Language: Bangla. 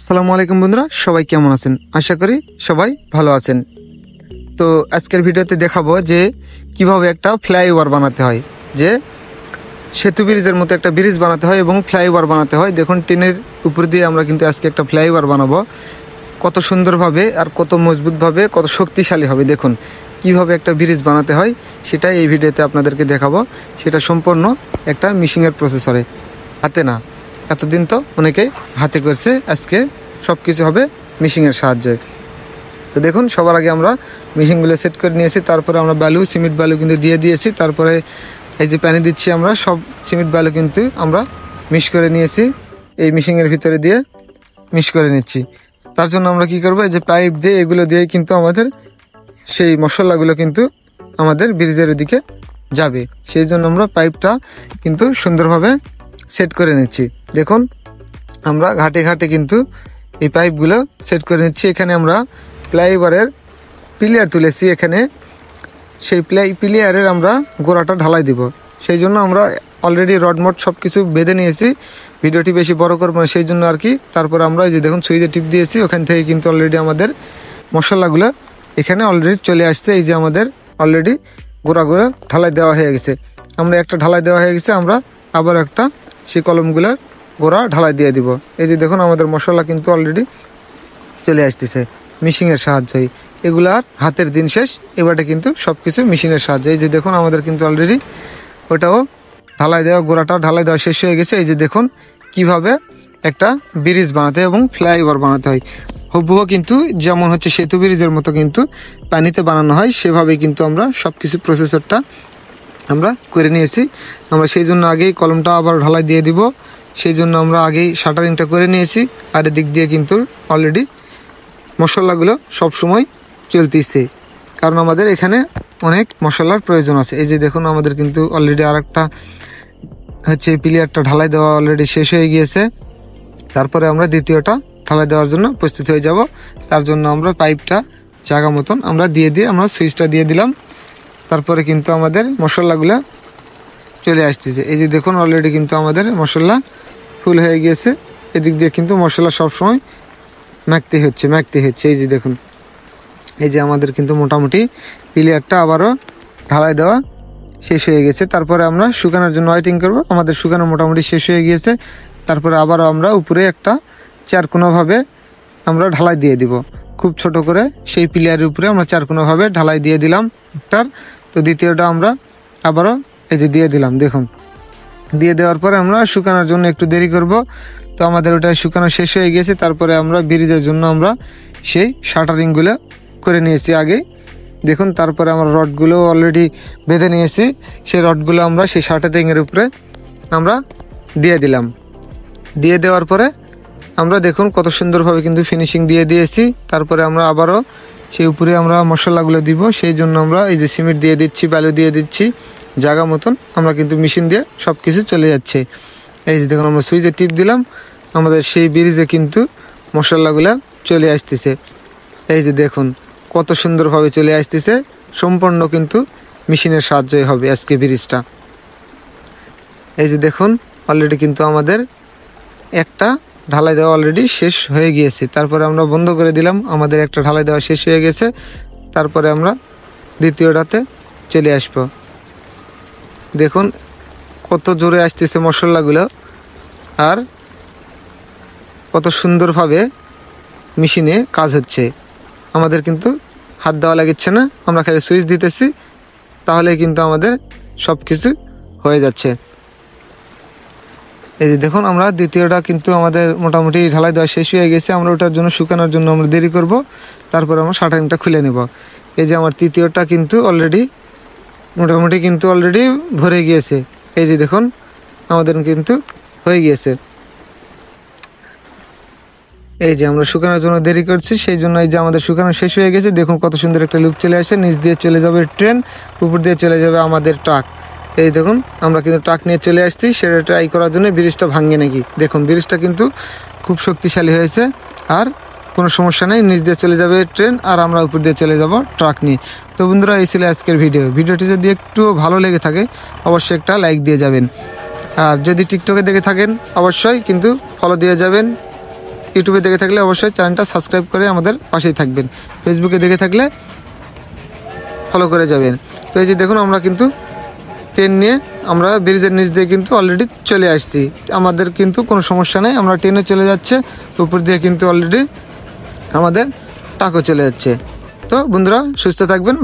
আসসালামু আলাইকুম বন্ধুরা, সবাই কেমন আছেন? আশা করি সবাই ভালো আছেন। তো আজকের ভিডিওতে দেখাবো যে কিভাবে একটা ফ্লাইওভার বানাতে হয়, যে সেতু ব্রিজের মতো একটা ব্রিজ বানাতে হয় এবং ফ্লাইওভার বানাতে হয়। দেখুন, টিনের উপর দিয়ে আমরা কিন্তু আজকে একটা ফ্লাইওভার বানাবো। কত সুন্দরভাবে আর কত মজবুতভাবে, কত শক্তিশালী হবে। দেখুন কিভাবে একটা ব্রিজ বানাতে হয় সেটাই এই ভিডিওতে আপনাদেরকে দেখাবো। সেটা সম্পূর্ণ একটা মেশিনের প্রসেসরে, হাতে না। এতদিন তো অনেকেই হাতে করছে, আজকে সব কিছু হবে মেশিনের সাহায্যে। তো দেখুন, সবার আগে আমরা মেশিনগুলো সেট করে নিয়েছি। তারপরে আমরা বালু, সিমেন্ট বালু কিন্তু দিয়ে দিয়েছি। তারপরে এই যে পানি দিচ্ছি আমরা, সব সিমেন্ট বালু কিন্তু আমরা মিক্স করে নিয়েছি। এই মেশিনের ভিতরে দিয়ে মিক্স করে নিচ্ছি। তার জন্য আমরা কি করব, এই যে পাইপ দিয়ে, এগুলো দিয়ে কিন্তু আমাদের সেই মশলাগুলো কিন্তু আমাদের ব্রিজের দিকে যাবে। সেই জন্য আমরা পাইপটা কিন্তু সুন্দরভাবে সেট করে নিচ্ছি। দেখুন, আমরা ঘাটে ঘাটে কিন্তু এই পাইপগুলো সেট করে নিচ্ছি। এখানে আমরা প্লাইওভারের পিলিয়ার তুলেছি। এখানে সেই পিলিয়ারের আমরা গোড়াটা ঢালাই দিব। সেই জন্য আমরা অলরেডি রডমট সব কিছু বেঁধে নিয়েছি। ভিডিওটি বেশি বড় করবো না, সেই জন্য আর কি। তারপর আমরা এই যে দেখুন সুইচে টিপ দিয়েছি, ওখান থেকে কিন্তু অলরেডি আমাদের মশলাগুলো এখানে অলরেডি চলে আসছে। এই যে আমাদের অলরেডি গোড়াগুলো ঢালাই দেওয়া হয়ে গেছে। আমরা একটা ঢালাই দেওয়া হয়ে গেছে, আমরা আবার একটা সেই কলমগুলোর গোড়া ঢালাই দিয়ে দিব। এই যে দেখুন, আমাদের মশলা কিন্তু অলরেডি চলে আসতেছে মেশিনের সাহায্যে। এগুলো আর হাতের দিন শেষ, এবারে কিন্তু সব কিছু মেশিনের সাহায্যে। এই যে দেখুন, আমাদের কিন্তু অলরেডি ওটাও ঢালাই দেওয়া, গোড়াটা ঢালাই দেওয়া শেষ হয়ে গেছে। এই যে দেখুন কিভাবে একটা ব্রিজ বানাতে এবং ফ্লাইওভার বানাতে হয়। হুবহু কিন্তু যেমন হচ্ছে সেতু ব্রিজের মতো কিন্তু পানিতে বানানো হয়, সেভাবে কিন্তু আমরা সব কিছু প্রসেসরটা আমরা করে নিয়েছি। আমরা সেই জন্য আগেই কলমটা আবার ঢালাই দিয়ে দিব। সেই জন্য আমরা আগেই শাটারিংটা করে নিয়েছি। আর এদিক দিয়ে কিন্তু অলরেডি মশলাগুলো সবসময় চলতেছে, কারণ আমাদের এখানে অনেক মশলার প্রয়োজন আছে। এই যে দেখুন, আমাদের কিন্তু অলরেডি আর একটা হচ্ছে পিলিয়ারটা ঢালাই দেওয়া অলরেডি শেষ হয়ে গিয়েছে। তারপরে আমরা দ্বিতীয়টা ঢালাই দেওয়ার জন্য প্রস্তুত হয়ে যাব। তার জন্য আমরা পাইপটা জায়গা মতন আমরা দিয়ে আমরা সুইচটা দিয়ে দিলাম। তারপরে কিন্তু আমাদের মশলাগুলো চলে আসতেছে। এই যে দেখুন, অলরেডি কিন্তু আমাদের মশলা ফুল হয়ে গিয়েছে। এদিক দিয়ে কিন্তু মশলা সবসময় মাখতে হচ্ছে। এই যে দেখুন, এই যে আমাদের কিন্তু মোটামুটি পিলিয়ারটা আবারও ঢালাই দেওয়া শেষ হয়ে গেছে। তারপরে আমরা শুকানোর জন্য ওয়েটিং করব। আমাদের শুকানো মোটামুটি শেষ হয়ে গিয়েছে। তারপরে আবারও আমরা উপরে একটা চারকোনাভাবে আমরা ঢালাই দিয়ে দিব, খুব ছোট করে। সেই পিলিয়ারের উপরে আমরা চারকোনাভাবে ঢালাই দিয়ে দিলাম একটার। তো দ্বিতীয়টা আমরা আবারও এই যে দিয়ে দিলাম। দেখুন, দিয়ে দেওয়ার পরে আমরা শুকানোর জন্য একটু দেরি করব। তো আমাদের ওটা শুকানো শেষ হয়ে গেছে। তারপরে আমরা ব্রিজের জন্য আমরা সেই শাটারিংগুলো করে নিয়েছি আগে। দেখুন, তারপরে আমরা রডগুলো অলরেডি বেঁধে নিয়েছি। সেই রডগুলো আমরা সেই শাটারিংয়ের উপরে আমরা দিয়ে দিলাম। দিয়ে দেওয়ার পরে আমরা দেখুন কত সুন্দরভাবে কিন্তু ফিনিশিং দিয়ে দিয়েছি। তারপরে আমরা আবারও সেই উপরে আমরা মশলাগুলো দিব। সেই জন্য আমরা এই যে সিমেন্ট দিয়ে দিচ্ছি, বালু দিয়ে দিচ্ছি জায়গা মতন। আমরা কিন্তু মেশিন দিয়ে সব কিছু চলে যাচ্ছে। এই যে দেখুন, আমরা সুইচে টিপ দিলাম, আমাদের সেই ব্রিজে কিন্তু মশলাগুলো চলে আসতেছে। এই যে দেখুন কত সুন্দরভাবে চলে আসতেছে। সম্পূর্ণ কিন্তু মেশিনের সাহায্যই হবে আজকে ব্রিজটা। এই যে দেখুন, অলরেডি কিন্তু আমাদের একটা ঢালাই দেওয়া অলরেডি শেষ হয়ে গিয়েছে। তারপরে আমরা বন্ধ করে দিলাম, আমাদের একটা ঢালাই দেওয়া শেষ হয়ে গেছে। তারপরে আমরা দ্বিতীয়টাতে চলে আসবো। দেখুন কত জোরে আসতেছে মশলাগুলো, আর কত সুন্দরভাবে মেশিনে কাজ হচ্ছে। আমাদের কিন্তু হাত দেওয়া লাগছে না, আমরা খালি সুইচ দিতেছি, তাহলে কিন্তু আমাদের সব কিছু হয়ে যাচ্ছে। এই যে দেখুন, আমরা দ্বিতীয়টা কিন্তু আমাদের মোটামুটি ঢালাই দেওয়া শেষ হয়ে গেছে। আমরা ওটার জন্য শুকানোর জন্য আমরা দেরি করব। তারপর আমরা শাটারিংটা খুলে নেব। এই যে আমার তৃতীয়টা কিন্তু অলরেডি মোটামুটি কিন্তু অলরেডি ভরে গিয়েছে। এই যে দেখুন, আমাদের কিন্তু হয়ে গিয়েছে। এই যে আমরা শুকানোর জন্য দেরি করছি, সেই জন্য এই যে আমাদের শুকানো শেষ হয়ে গেছে। দেখুন কত সুন্দর একটা লুক চলে আসে। নিচ দিয়ে চলে যাবে ট্রেন, উপর দিয়ে চলে যাবে আমাদের ট্রাক। এই দেখুন, আমরা কিন্তু ট্রাক নিয়ে চলে আসছি সেটা ট্রাই করার জন্য ব্রিজটা ভাঙে নাকি। দেখুন, ব্রিজটা কিন্তু খুব শক্তিশালী হয়েছে, আর কোনো সমস্যা নেই। নিচ দিয়ে চলে যাবে ট্রেন, আর আমরা উপর দিয়ে চলে যাব ট্রাক নিয়ে। তো বন্ধুরা, এই ছিল আজকের ভিডিওটি যদি একটু ভালো লেগে থাকে অবশ্যই একটা লাইক দিয়ে যাবেন। আর যদি টিকটকে দেখে থাকেন অবশ্যই কিন্তু ফলো দিয়ে যাবেন। ইউটিউবে দেখে থাকলে অবশ্যই চ্যানেলটা সাবস্ক্রাইব করে আমাদের পাশেই থাকবেন। ফেসবুকে দেখে থাকলে ফলো করে যাবেন। তো এই যে দেখুন আমরা কিন্তু ট্রেন নিয়ে আমরা ব্রিজের নিচ দিয়ে কিন্তু অলরেডি চলে আসছি। আমাদের কিন্তু কোনো সমস্যা নেই, আমরা ট্রেনে চলে যাচ্ছে, উপর দিয়ে কিন্তু অলরেডি আমাদের টাকও চলে যাচ্ছে। তো বন্ধুরা সুস্থ থাকবেন।